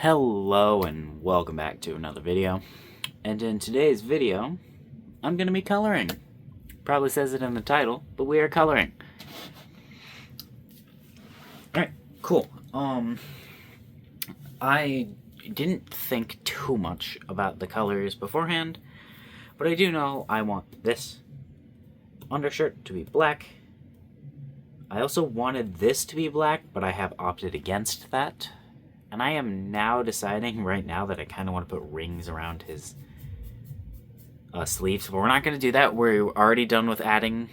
Hello and welcome back to another video. And in today's video, I'm going to be coloring. Probably says it in the title, but we are coloring. Alright, cool. I didn't think too much about the colors beforehand, but I do know I want this undershirt to be black. I also wanted this to be black, but I have opted against that. And I am now deciding right now that I kind of want to put rings around his sleeves. But we're not going to do that. We're already done with adding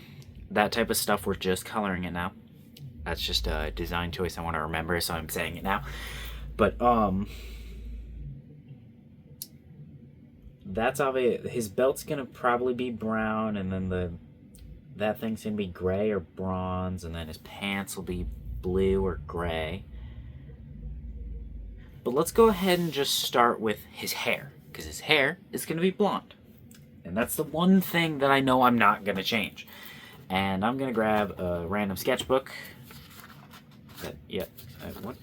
that type of stuff. We're just coloring it now. That's just a design choice I want to remember, so I'm saying it now. But, that's obvious. His belt's going to probably be brown, and then that thing's going to be gray or bronze, and then his pants will be blue or gray. But let's go ahead and just start with his hair, because his hair is going to be blonde. And that's the one thing that I know I'm not going to change. And I'm going to grab a random sketchbook.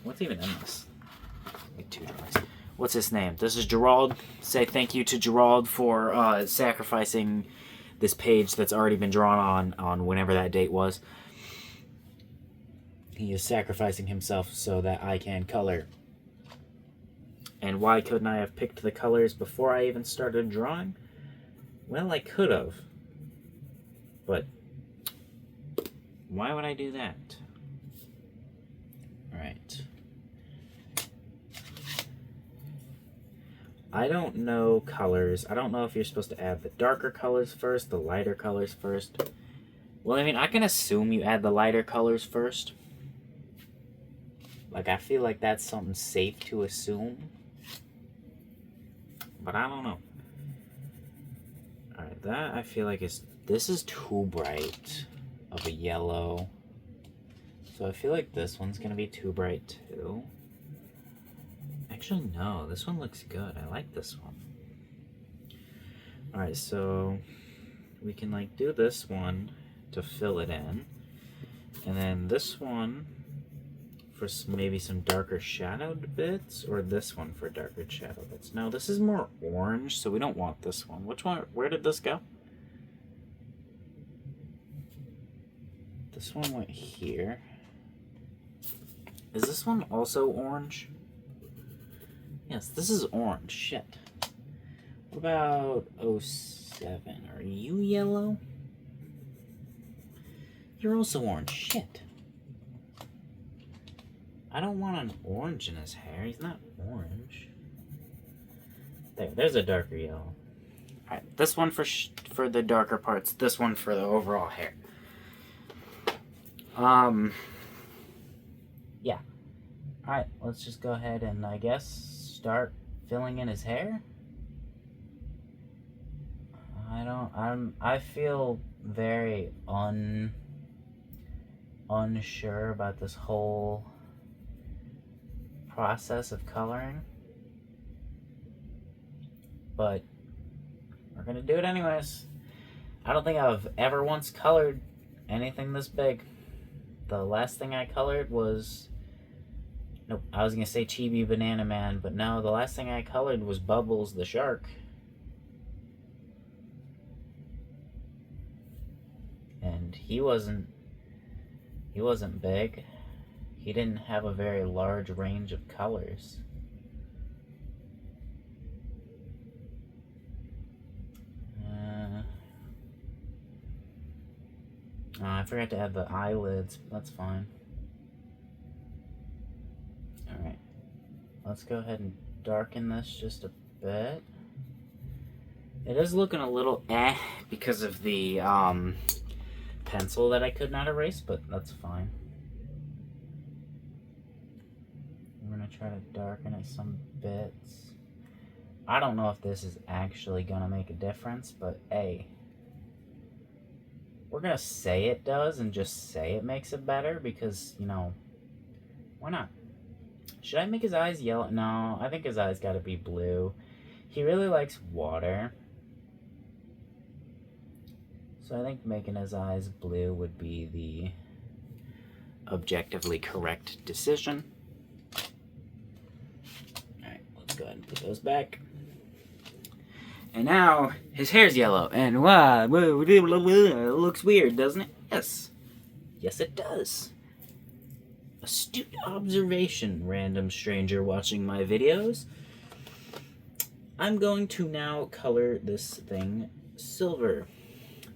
What's even in this? Like 2 drawings. What's his name? This is Gerald. Say thank you to Gerald for sacrificing this page that's already been drawn on whenever that date was. He is sacrificing himself so that I can color. And why couldn't I have picked the colors before I even started drawing? Well, I could have. But why would I do that? Alright. I don't know colors. I don't know if you're supposed to add the darker colors first, the lighter colors first. Well, I mean, I can assume you add the lighter colors first. Like, I feel like that's something safe to assume. But I don't know. Alright, that I feel like this is too bright of a yellow. So I feel like this one's going to be too bright too. Actually, no, this one looks good. I like this one. Alright, so we can like do this one to fill it in. And then this one for maybe some darker shadowed bits, or this one for darker shadow bits. No, this is more orange, so we don't want this one. Which one? Where did this go? This one went here. Is this one also orange? Yes, this is orange. Shit. What about 07? Are you yellow? You're also orange. Shit. I don't want an orange in his hair. He's not orange. There's a darker yellow. Alright, this one for the darker parts. This one for the overall hair. Yeah. Alright, let's just go ahead and, I guess, start filling in his hair. I feel very unsure about this whole process of coloring, but we're gonna do it anyways. I don't think I've ever once colored anything this big. The last thing I colored was, nope, I was gonna say Chibi Banana Man, but no, the last thing I colored was Bubbles the shark. And he wasn't big. He didn't have a very large range of colors. I forgot to add the eyelids. That's fine. Alright. Let's go ahead and darken this just a bit. It is looking a little because of the pencil that I could not erase, but that's fine. I'm going to try to darken it some bits. I don't know if this is actually going to make a difference, but hey, we're going to say it does and just say it makes it better because, you know, why not? Should I make his eyes yellow? No, I think his eyes got to be blue. He really likes water. So I think making his eyes blue would be the objectively correct decision. Alright. Let's go ahead and put those back. And now his hair's yellow, and wow, it looks weird, doesn't it? Yes. Yes, it does. Astute observation, random stranger watching my videos. I'm going to now color this thing silver.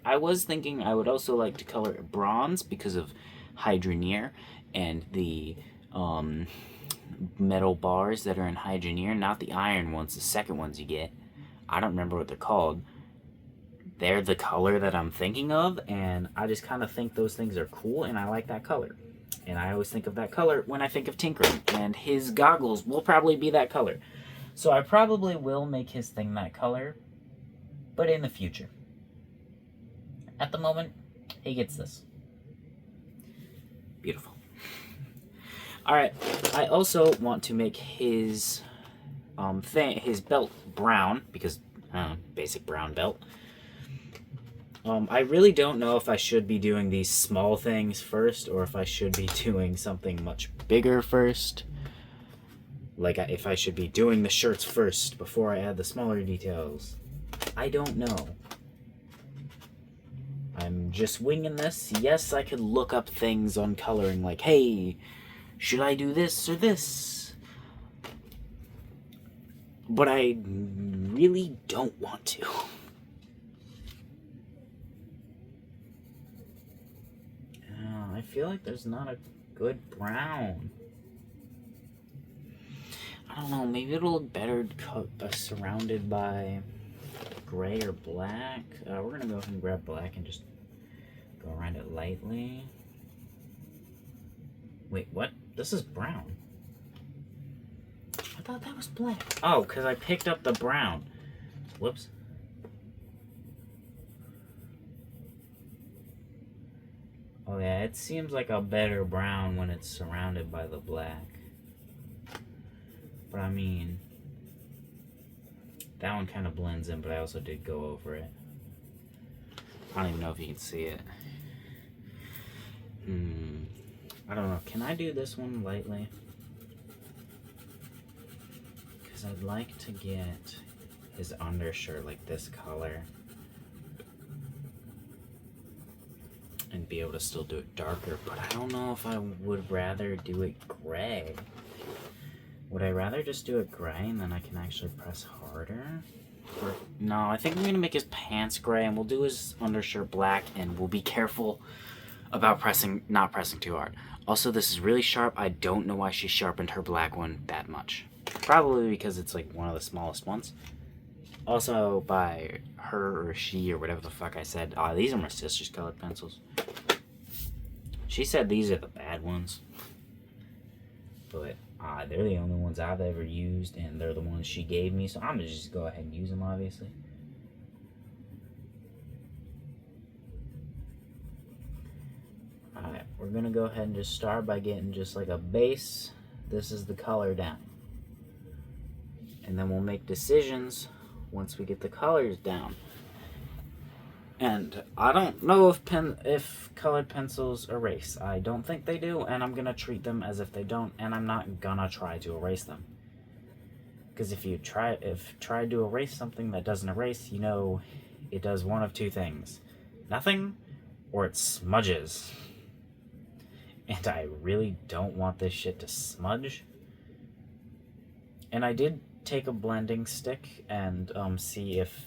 I was thinking I would also like to color it bronze because of Hydroneer and the metal bars that are in Hydroneer, not the iron ones, the second ones you get. I don't remember what they're called. They're the color that I'm thinking of, and I just kind of think those things are cool, and I like that color. And I always think of that color when I think of tinkering, and his goggles will probably be that color. So I probably will make his thing that color, but in the future. At the moment, he gets this. Beautiful. Alright, I also want to make his his belt brown, because basic brown belt. I really don't know if I should be doing these small things first, or if I should be doing something much bigger first. Like, if I should be doing the shirts first before I add the smaller details. I don't know. I'm just winging this. Yes, I could look up things on coloring, like, hey, should I do this or this? But I really don't want to. I feel like there's not a good brown. I don't know, maybe it'll look better surrounded by gray or black. We're going to go ahead and grab black and just go around it lightly. Wait, what? This is brown. I thought that was black. Oh, because I picked up the brown. Whoops. Oh yeah, it seems like a better brown when it's surrounded by the black. But I mean, that one kind of blends in, but I also did go over it. I don't even know if you can see it. I don't know. Can I do this one lightly? Because I'd like to get his undershirt like this color. And be able to still do it darker, but I don't know if I would rather do it gray. Would I rather just do it gray and then I can actually press harder? Or, no, I think I'm going to make his pants gray and we'll do his undershirt black, and we'll be careful about not pressing too hard. Also, this is really sharp. I don't know why she sharpened her black one that much. Probably because it's like one of the smallest ones. Also, by her or she or whatever the fuck I said, these are my sister's colored pencils. She said these are the bad ones. But they're the only ones I've ever used, and they're the ones she gave me, so I'm going to just go ahead and use them, obviously. Alright, we're going to go ahead and just start by getting just like a base. This is the color down. And then we'll make decisions once we get the colors down. And I don't know if colored pencils erase. I don't think they do, and I'm gonna treat them as if they don't, and I'm not gonna try to erase them. Because if you try to erase something that doesn't erase, you know it does one of two things. Nothing, or it smudges. And I really don't want this shit to smudge. And I did take a blending stick and see if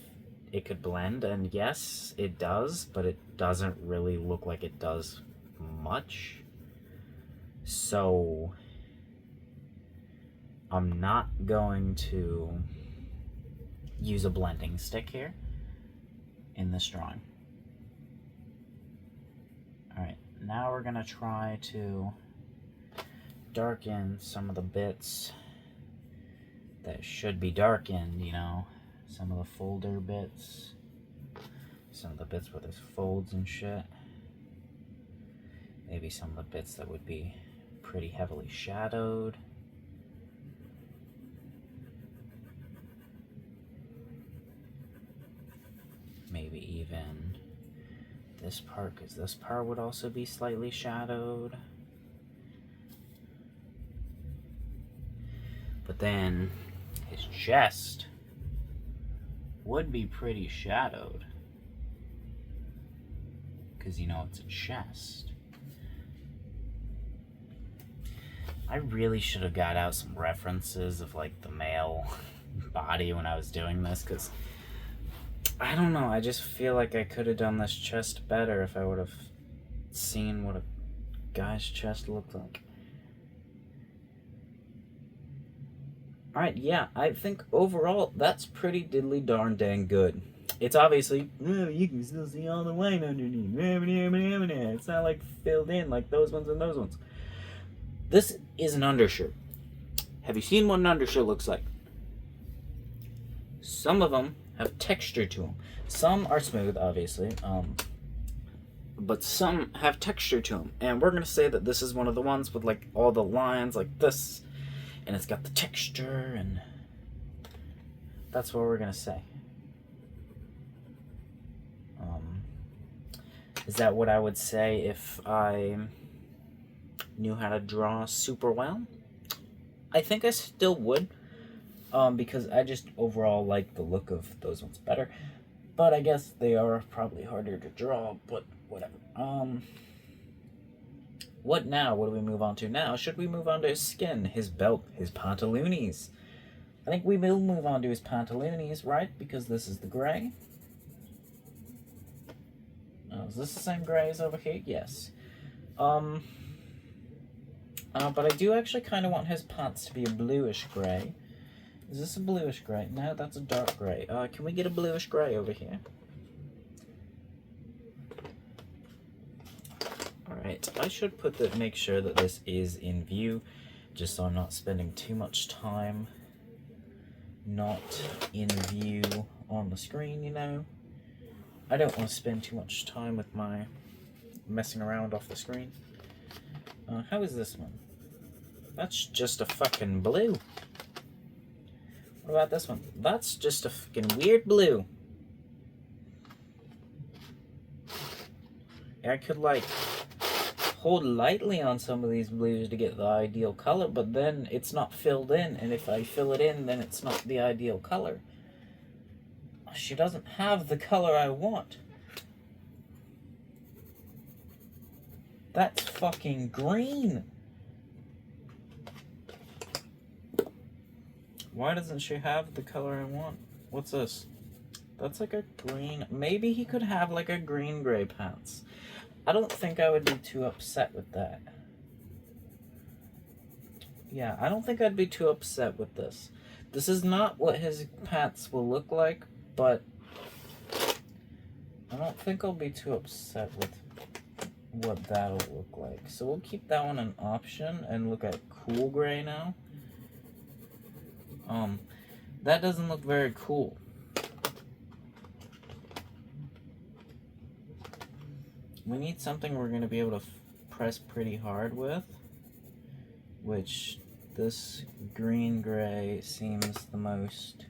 it could blend, and yes, it does, but it doesn't really look like it does much. So I'm not going to use a blending stick here in this drawing. Alright, now we're gonna try to darken some of the bits that should be darkened, you know, some of the folder bits, some of the bits where there's folds and shit, maybe some of the bits that would be pretty heavily shadowed. Maybe even this part, because this part would also be slightly shadowed. But then his chest would be pretty shadowed. Because, you know, it's a chest. I really should have got out some references of, like, the male body when I was doing this, because I don't know, I just feel like I could have done this chest better if I would have seen what a guy's chest looked like. Alright, yeah, I think overall that's pretty diddly darn dang good. It's obviously, you can still see all the white underneath. It's not like filled in like those ones and those ones. This is an undershirt. Have you seen what an undershirt looks like? Some of them have texture to them. Some are smooth, obviously, but some have texture to them. And we're going to say that this is one of the ones with like all the lines like this, and it's got the texture, and that's what we're going to say. Is that what I would say if I knew how to draw super well? I think I still would, because I just overall like the look of those ones better. But I guess they are probably harder to draw, but whatever. What now? What do we move on to now? Should we move on to his skin, his belt, his pantaloonies? I think we will move on to his pantaloonies, right? Because this is the gray. Oh, is this the same gray as over here? Yes. But I do actually kind of want his pants to be a bluish gray. Is this a bluish gray? No, that's a dark gray. Can we get a bluish gray over here? Alright, I should make sure that this is in view, just so I'm not spending too much time not in view on the screen, you know? I don't want to spend too much time with my messing around off the screen. How is this one? That's just a fucking blue. What about this one? That's just a fucking weird blue. I could, like, hold lightly on some of these blues to get the ideal color, but then it's not filled in, and if I fill it in, then it's not the ideal color. She doesn't have the color I want. That's fucking green. Why doesn't she have the color I want? What's this? That's like a green. Maybe he could have like a green gray pants. I don't think I would be too upset with that. Yeah, I don't think I'd be too upset with this. This is not what his pants will look like, but I don't think I'll be too upset with what that'll look like. So we'll keep that one an option and look at cool gray now. That doesn't look very cool. We need something we're going to be able to press pretty hard with, which this green gray seems the most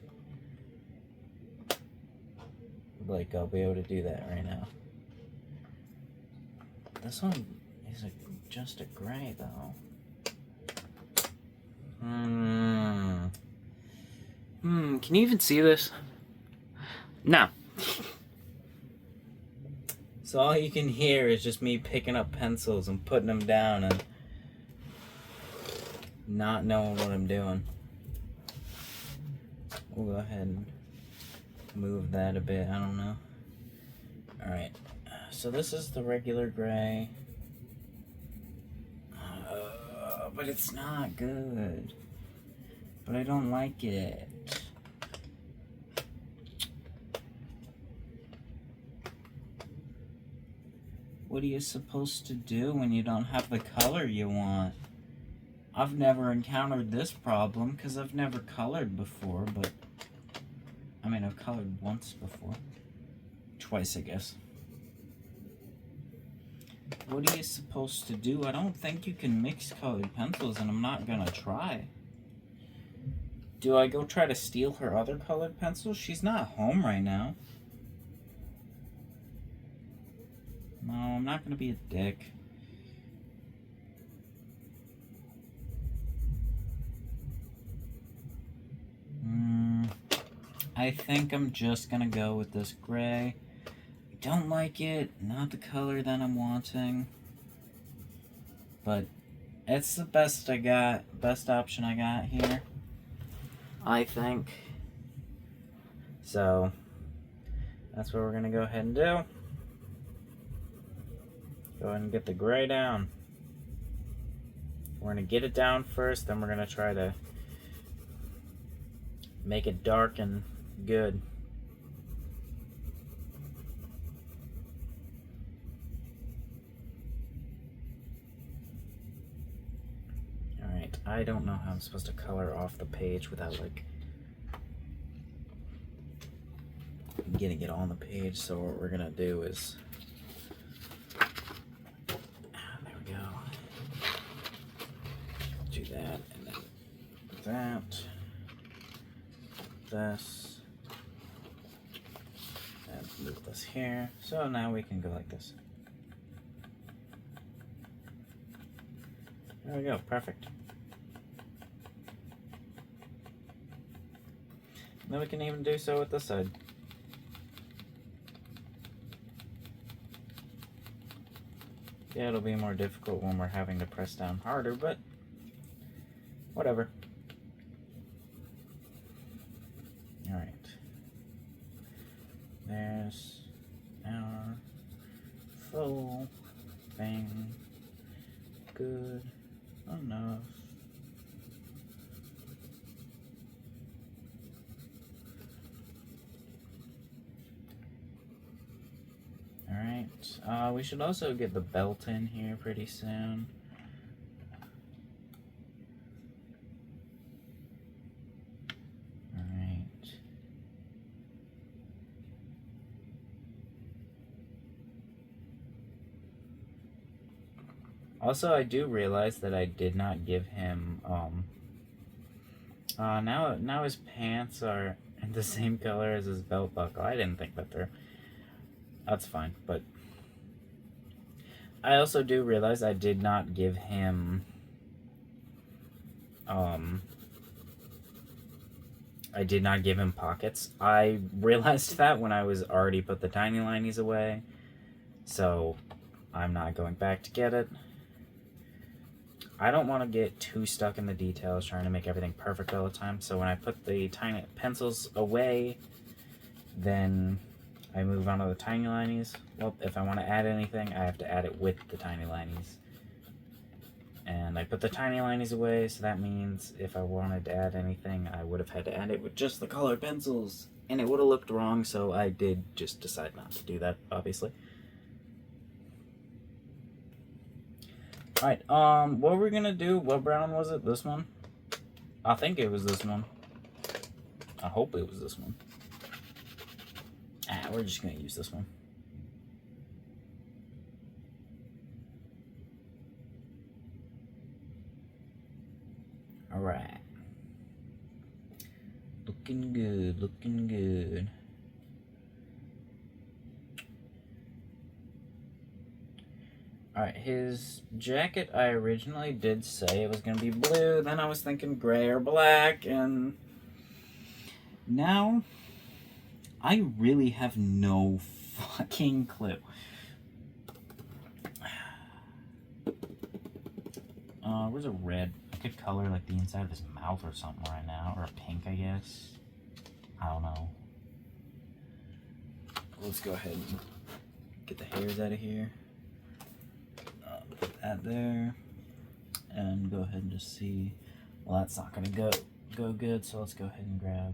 like I'll be able to do that right now. This one is just a gray though. Can you even see this? No. So all you can hear is just me picking up pencils and putting them down and not knowing what I'm doing. We'll go ahead and move that a bit, I don't know. Alright, so this is the regular gray. But it's not good. But I don't like it. What are you supposed to do when you don't have the color you want? I've never encountered this problem because I've never colored before, but I mean, I've colored once before. Twice, I guess. What are you supposed to do? I don't think you can mix colored pencils, and I'm not gonna try. Do I go try to steal her other colored pencils? She's not home right now. No, I'm not gonna be a dick. I think I'm just gonna go with this gray. I don't like it, not the color that I'm wanting, but it's the best I got, best option I got here, I think. So that's what we're gonna go ahead and do. Go ahead and get the gray down. We're gonna get it down first, then we're gonna try to make it dark and good. Alright, I don't know how I'm supposed to color off the page without like getting it on the page, so what we're gonna do is there we go. Do that and then that. This. And move this here. So now we can go like this. There we go, perfect. And then we can even do so with this side. Yeah, it'll be more difficult when we're having to press down harder, but whatever. Alright. There's our full thing. Good enough. Alright, we should also get the belt in here pretty soon. Alright. Also, I do realize that I did not give him, now his pants are in the same color as his belt buckle. I didn't think that that's fine, but I also do realize I did not give him, I did not give him pockets. I realized that when I was already put the tiny lineies away, so I'm not going back to get it. I don't want to get too stuck in the details trying to make everything perfect all the time, so when I put the tiny pencils away, then I move on to the tiny lineies. Well, if I want to add anything, I have to add it with the tiny lineies. And I put the tiny lineies away, so that means if I wanted to add anything, I would have had to add it with just the colored pencils. And it would have looked wrong, so I did just decide not to do that, obviously. Alright, what we're gonna do, what brown was it? This one? I think it was this one. I hope it was this one. We're just gonna use this one. Alright. Looking good, looking good. Alright, his jacket, I originally did say it was going to be blue, then I was thinking gray or black, and now I really have no fucking clue. Where's a red? I could color like the inside of his mouth or something right now, or a pink, I guess. I don't know. Let's go ahead and get the hairs out of here. Put that there, and go ahead and just see. Well, that's not gonna go good, so let's go ahead and grab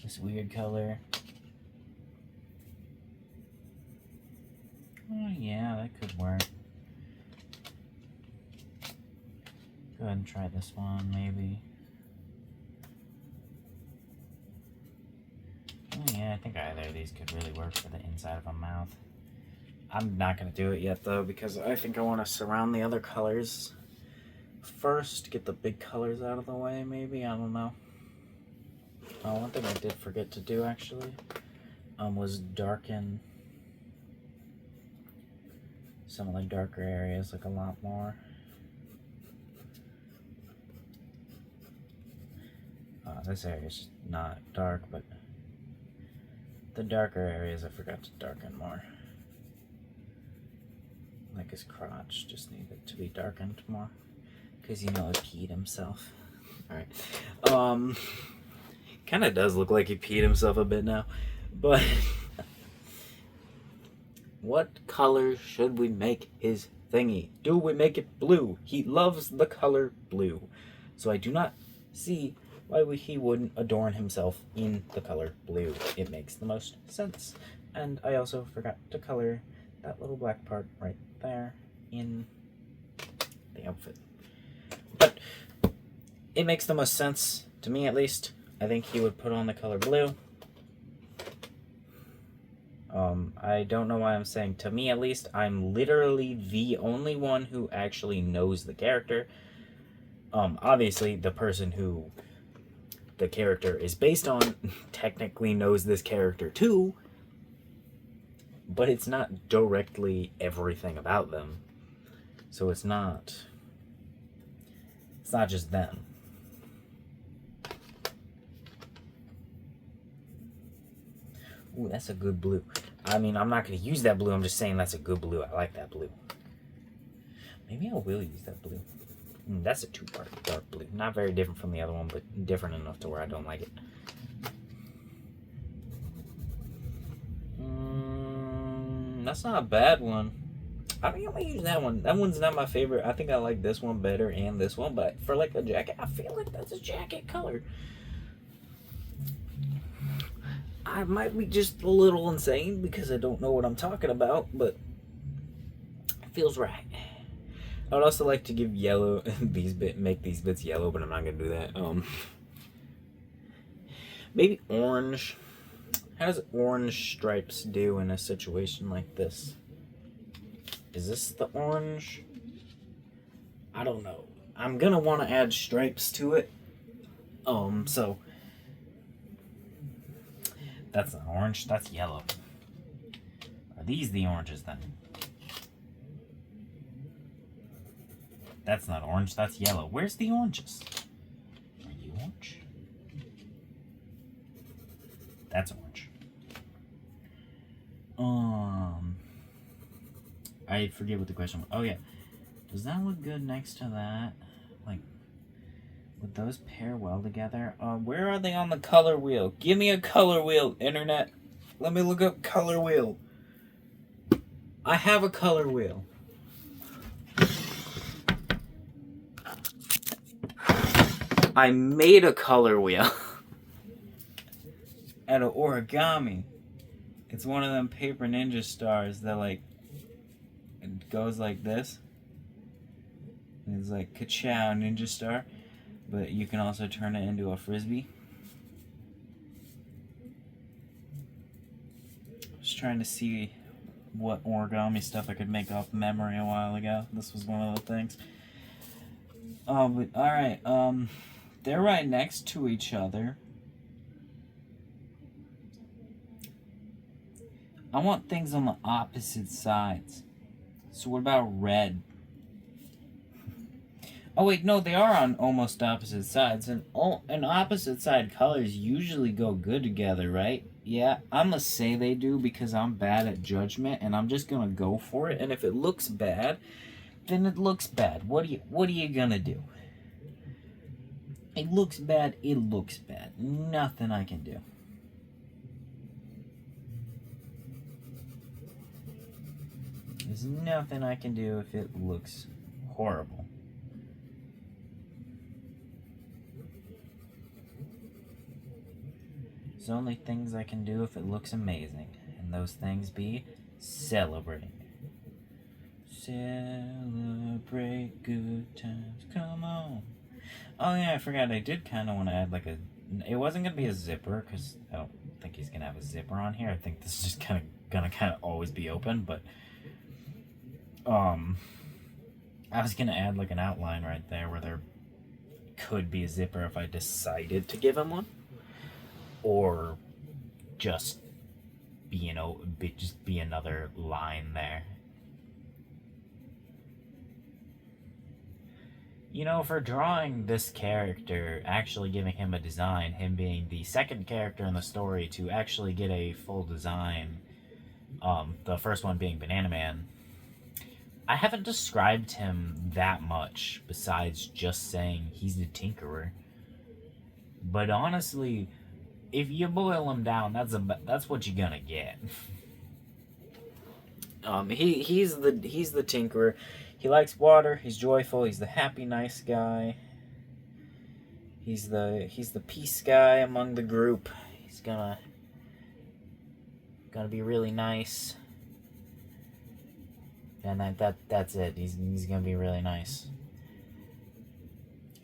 this weird color. Oh yeah, that could work. Go ahead and try this one, maybe. Oh yeah, I think either of these could really work for the inside of a mouth. I'm not going to do it yet, though, because I think I want to surround the other colors first. Get the big colors out of the way, maybe. I don't know. One thing I did forget to do, actually, was darken some of the darker areas, like, a lot more. This area is not dark, but the darker areas I forgot to darken more. Like his crotch just needed to be darkened more. Because you know he peed himself. Alright. Kinda does look like he peed himself a bit now. But what color should we make his thingy? Do we make it blue? He loves the color blue. So I do not see why he wouldn't adorn himself in the color blue. It makes the most sense. And I also forgot to color that little black part right there in the outfit. But it makes the most sense, to me at least. I think he would put on the color blue. I don't know why I'm saying to me at least. I'm literally the only one who actually knows the character. Obviously, the person who the character is based on technically knows this character too, but it's not directly everything about them. So it's not just them. Ooh, that's a good blue. I mean, I'm not going to use that blue. I'm just saying that's a good blue. I like that blue. Maybe I will use that blue. That's a two-part dark blue. Not very different from the other one, but different enough to where I don't like it. That's not a bad one. I think I'm going to use that one. That one's not my favorite. I think I like this one better and this one, but for like a jacket, I feel like that's a jacket color. I might be just a little insane because I don't know what I'm talking about, but it feels right. I would also like to give yellow make these bits yellow, but I'm not gonna do that. Maybe orange. How does orange stripes do in a situation like this? Is this the orange? I don't know. I'm gonna want to add stripes to it. So that's not orange. That's yellow. Are these the oranges then? That's not orange, that's yellow. Where's the oranges? Are you orange? That's orange. I forget what the question was. Oh yeah. Does that look good next to that? Like, would those pair well together? Where are they on the color wheel? Give me a color wheel, internet. Let me look up color wheel. I have a color wheel. I made a color wheel out of origami. It's one of them Paper Ninja stars that like, it goes like this. It's like ka-chow ninja star, but you can also turn it into a frisbee. Just trying to see what origami stuff I could make off memory a while ago. This was one of the things. But alright, they're right next to each other. I want things on the opposite sides. So what about red? Oh wait, no, they are on almost opposite sides. And opposite side colors usually go good together, right? Yeah, I'm gonna say they do because I'm bad at judgment and I'm just gonna go for it. And if it looks bad, then it looks bad. What are you gonna do? It looks bad, it looks bad. Nothing I can do. There's nothing I can do if it looks horrible. There's only things I can do if it looks amazing. And those things be celebrate. Celebrate good times, come on. Oh yeah, I forgot, I did kind of want to add like a... It wasn't going to be a zipper, because I don't think he's going to have a zipper on here. I think this is just going to always be open, but... I was going to add like an outline right there where there could be a zipper if I decided to give him one. Or just be, be another line there. You know, for drawing this character, actually giving him a design, him being the second character in the story to actually get a full design, the first one being Banana Man, I haven't described him that much besides just saying he's the Tinkerer. But honestly, if you boil him down, that's what you're gonna get. He's the Tinkerer. He likes water. He's joyful. He's the happy, nice guy. He's the peace guy among the group. He's gonna be really nice. And that's it. He's gonna be really nice.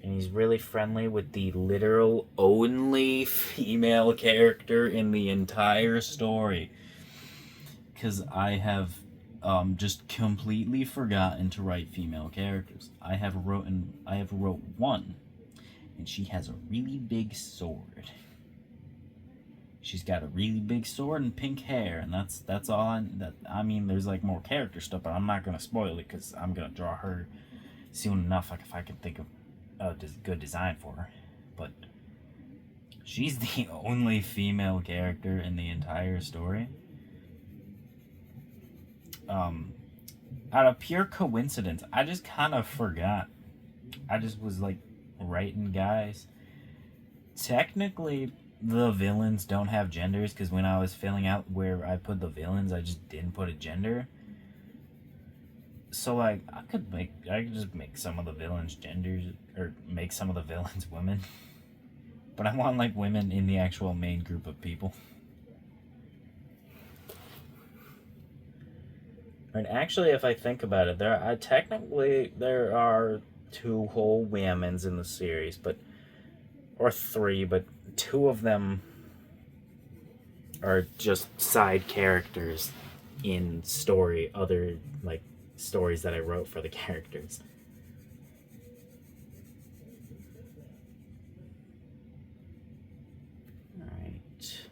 And he's really friendly with the literal only female character in the entire story. Because I have just completely forgotten to write female characters. I have wrote one, and she has a really big sword. She's got a really big sword and pink hair, and that's all. I mean, there's like more character stuff, but I'm not gonna spoil it because I'm gonna draw her soon enough. Like if I can think of a good design for her, but she's the only female character in the entire story. Out of pure coincidence, I just kind of forgot. I just was like writing guys. Technically, the villains don't have genders because when I was filling out where I put the villains, I just didn't put a gender. So like, I could just make some of the villains genders or make some of the villains women. But I want like women in the actual main group of people. And actually, if I think about it, there are 2 whole women's in the series, or 3, but 2 of them are just side characters in other like stories that I wrote for the characters. All right.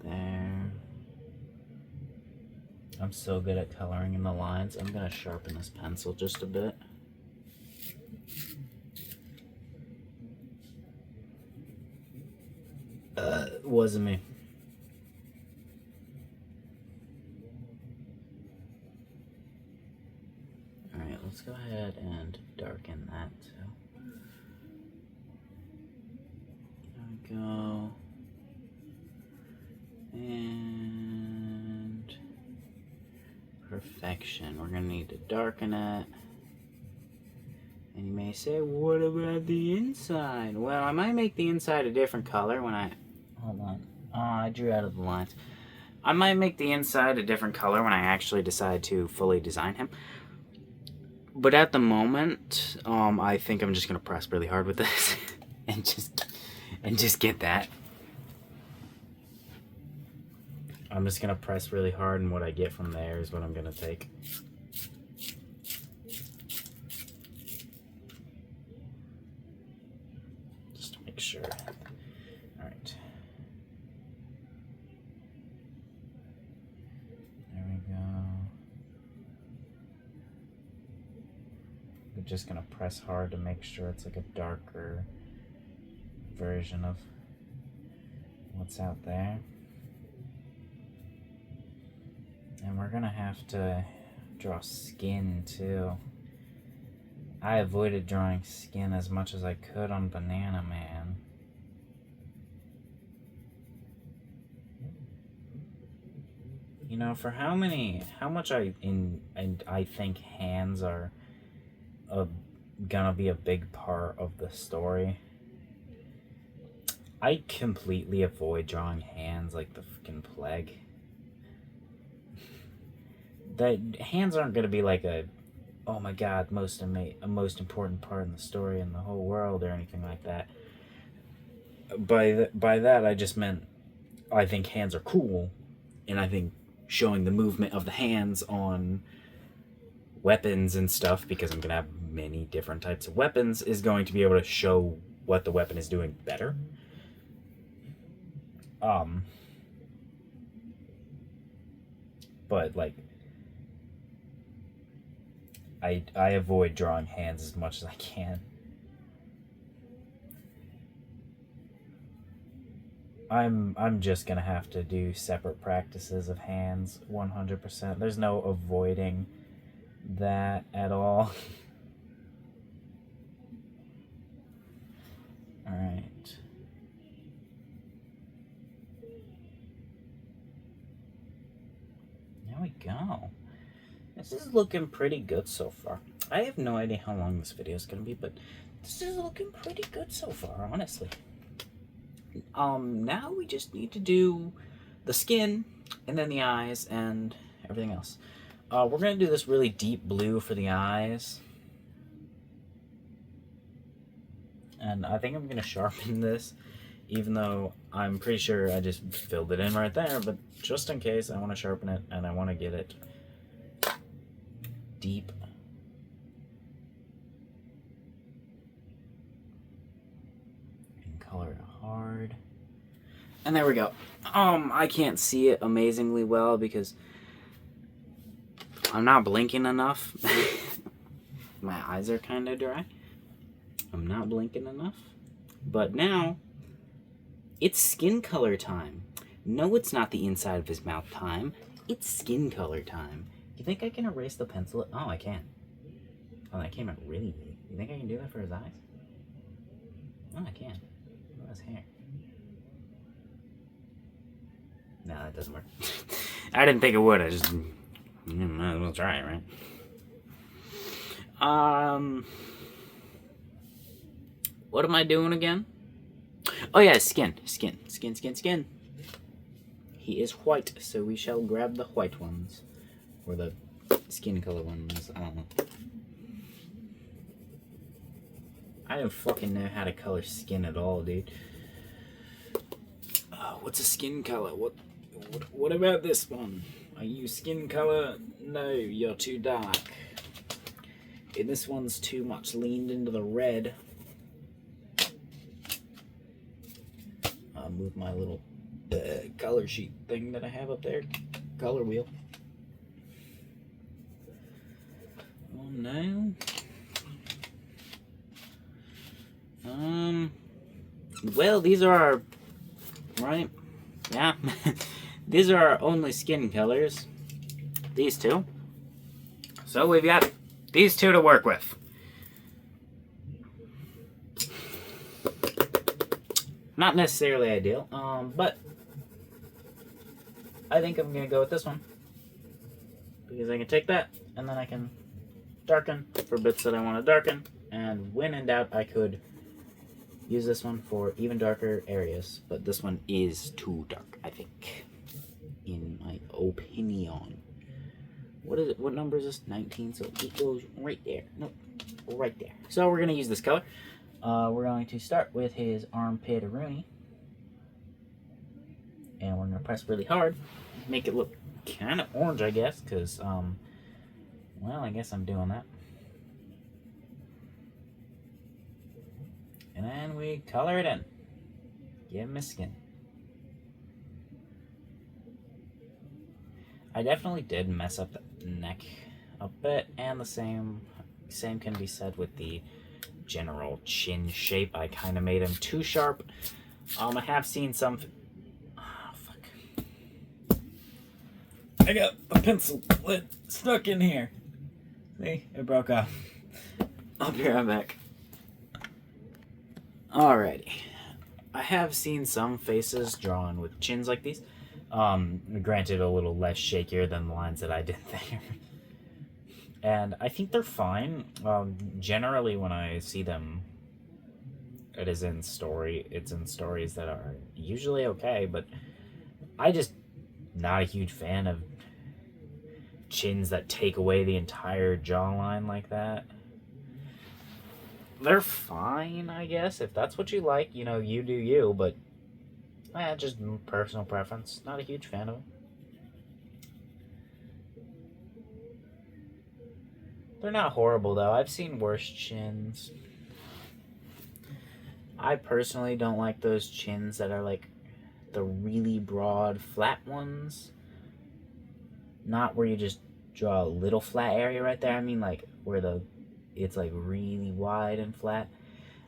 There. I'm so good at coloring in the lines. I'm gonna sharpen this pencil just a bit. Wasn't me. Alright, let's go ahead and darken that too. There we go. And perfection. We're gonna need to darken it. And you may say, what about the inside? Well, I might make the inside a different color when I... Hold on. Oh, I drew out of the lines. I might make the inside a different color when I actually decide to fully design him. But at the moment, I think I'm just gonna press really hard with this and just get that. I'm just gonna press really hard, and what I get from there is what I'm gonna take. Just to make sure. All right. There we go. We're just gonna press hard to make sure it's like a darker version of what's out there. And we're gonna have to draw skin too. I avoided drawing skin as much as I could on Banana Man. You know, for how much I think hands are gonna be a big part of the story. I completely avoid drawing hands like the freaking plague. The hands aren't gonna be like a, oh my god, most important part in the story in the whole world or anything like that. By that I just meant I think hands are cool, and I think showing the movement of the hands on weapons and stuff, because I'm gonna have many different types of weapons, is going to be able to show what the weapon is doing better. but like I avoid drawing hands as much as I can. I'm just gonna have to do separate practices of hands 100%. There's no avoiding that at all. All right. There we go. This is looking pretty good so far. I have no idea how long this video is gonna be, but this is looking pretty good so far, honestly. Now we just need to do the skin, and then the eyes, and everything else. We're gonna do this really deep blue for the eyes. And I think I'm gonna sharpen this, even though I'm pretty sure I just filled it in right there, but just in case, I wanna sharpen it, and I wanna get it deep. And color it hard. And there we go. I can't see it amazingly well because I'm not blinking enough. My eyes are kind of dry. I'm not blinking enough. But now, it's skin color time. No, it's not the inside of his mouth time. It's skin color time. You think I can erase the pencil? Oh, I can. Oh, that came out really easy. You think I can do that for his eyes? Oh, I can. What about his hair? No, that doesn't work. I didn't think it would. I just might as well try it, right? What am I doing again? Oh yeah, skin. He is white, so we shall grab the white ones. Or the skin color ones. I don't know. I don't fucking know how to color skin at all, dude. What's a skin color? What about this one? Are you skin color? No, you're too dark. And this one's too much leaned into the red. I'll move my little color sheet thing that I have up there. Color wheel. Oh no. Well, these are our, right? Yeah. These are our only skin colors. These two. So we've got these two to work with. Not necessarily ideal, but I think I'm gonna go with this one. Because I can take that, and then I can darken for bits that I want to darken. And when in doubt, I could use this one for even darker areas. But this one is too dark, I think. In my opinion. What is it? What number is this? 19, so it goes right there. Nope, right there. So we're going to use this color. We're going to start with his armpit Rooney. And we're going to press really hard. Make it look kind of orange, I guess, because, well, I guess I'm doing that. And then we color it in. Give him his skin. I definitely did mess up the neck a bit, and the same can be said with the general chin shape. I kind of made him too sharp. I have seen some... Oh, fuck. I got a pencil lid stuck in here. See? It broke off. I'll be right back. Alrighty. I have seen some faces drawn with chins like these. Granted, a little less shakier than the lines that I did there. And I think they're fine. Generally, when I see them, it's in stories that are usually okay, but I just not a huge fan of chins that take away the entire jawline like that. They're fine, I guess, if that's what you like. You know, you do you, but just personal preference. Not a huge fan of them. They're not horrible, though. I've seen worse chins. I personally don't like those chins that are like the really broad, flat ones. Not where you just draw a little flat area right there. I mean like where it's like really wide and flat.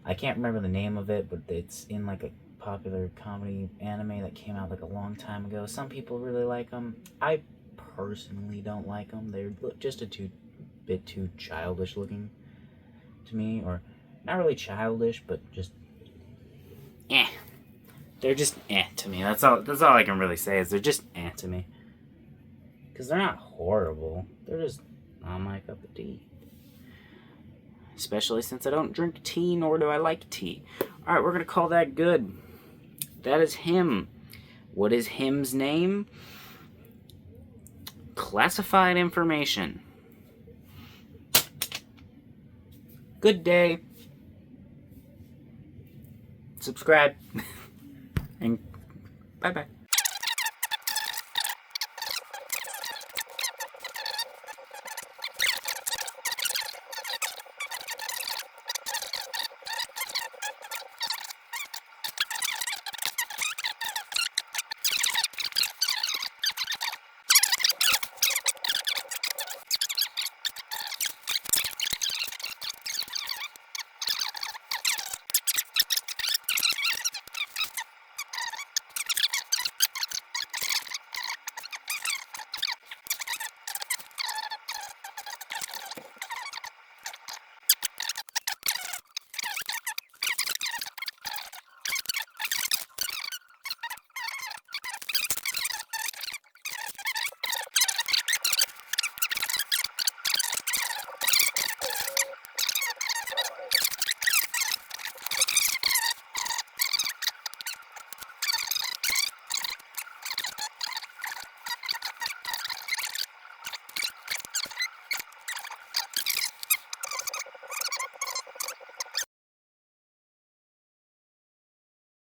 I can't remember the name of it, but it's in like a popular comedy anime that came out like a long time ago. Some people really like them. I personally don't like them. They're just a bit too childish looking to me, or not really childish, but just eh. They're just eh to me. That's all I can really say is they're just eh to me. Because they're not horrible. They're just not my cup of tea. Especially since I don't drink tea, nor do I like tea. Alright, we're going to call that good. That is him. What is him's name? Classified information. Good day. Subscribe. And bye-bye.